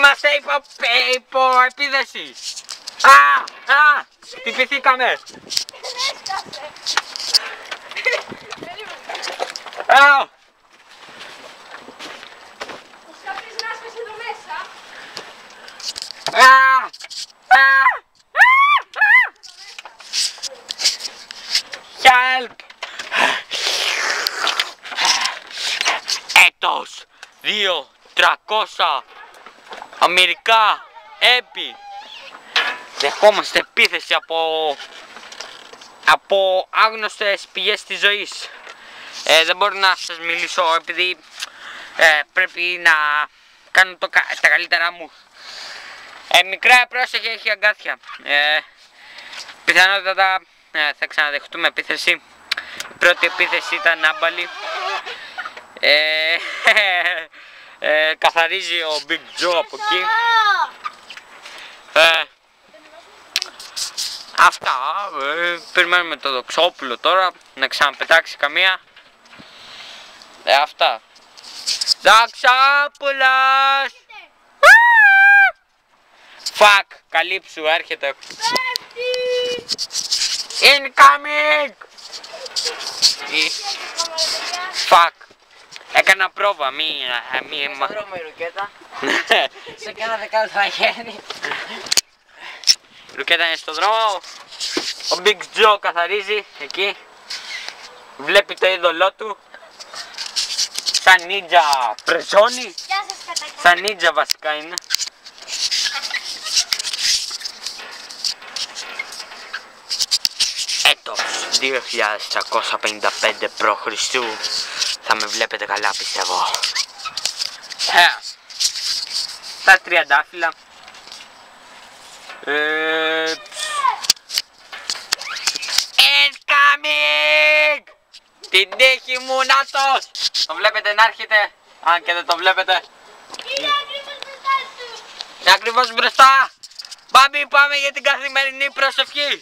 Είμαστε υπό επίδεση. Χτυπηθήκαμε. Help! Έτος 2.300 Αμερικά έπι. Δεχόμαστε επίθεση από άγνωστες πηγές της ζωής. Δεν μπορώ να σας μιλήσω επειδή πρέπει να κάνω τα καλύτερά μου. Μικρά πρόσεχε, έχει αγκάθια. Πιθανότατα θα ξαναδεχτούμε επίθεση. Η πρώτη επίθεση ήταν άμπαλη. Καθαρίζει ο Big Joe από εκεί. Αυτά. Περιμένουμε το Δοξόπουλο τώρα να ξαναπετάξει καμία. Αυτά. Δοξόπουλος! Fuck, καλύψου, έρχεται. Incoming! Fuck. Έκανα πρόβα, Στο δρόμο η ρουκέτα. Σε κάνα δεκάλεπτο θα γίνει. Η ρουκέτα είναι στο δρόμο. Ο Big Joe καθαρίζει εκεί. Βλέπει το είδωλό του. Σαν νίτζα πρεζώνει. Σαν νίτζα βασικά είναι. Έτος 2355 π.Χ. Θα με βλέπετε καλά, πιστεύω. Τα τριαντάφυλλα. Incoming! Την τύχη μου, νάτος! Το βλέπετε να έρχεται, αν και δεν το βλέπετε. Είναι ακριβώς μπροστά του. Είναι ακριβώς μπροστά. Μπάμπη, πάμε για την καθημερινή προσευχή.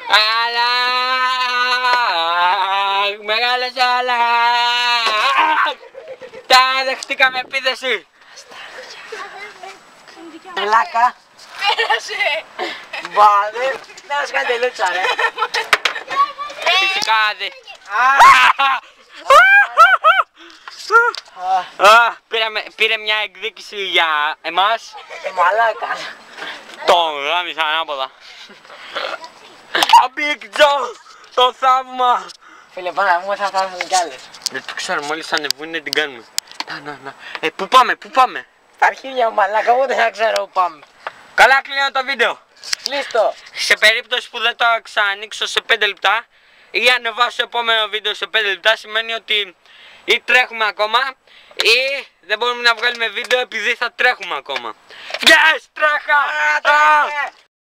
Αλλά μεγάλες αλλά τα δεχτήκαμε επίθεση. Πλάκα. Πέρασε. Μπάδε. Να μας κάνετε λούτσα ρε. Φυσικά δε. Πήρε μια εκδίκηση για εμάς. Μαλάκα. Τον γάμισα ανάποδα. Big Joe, το θαύμα. Φίλε, πάνω μου θα φτάσουν κι άλλες. Δεν το ξέρω, μόλις ανεβούνε την κάνουμε. Να. Πού πάμε, πού πάμε? Στα αρχίδια μου μαλάκα, εγώ δεν θα ξέρω που πάμε. Καλά, κλείνω το βίντεο. Κλείστο. Σε περίπτωση που δεν το ξανανοίξω σε 5 λεπτά ή ανεβάσω επόμενο βίντεο σε 5 λεπτά, σημαίνει ότι ή τρέχουμε ακόμα ή δεν μπορούμε να βγάλουμε βίντεο επειδή θα τρέχουμε ακόμα. Yes, τρέχα!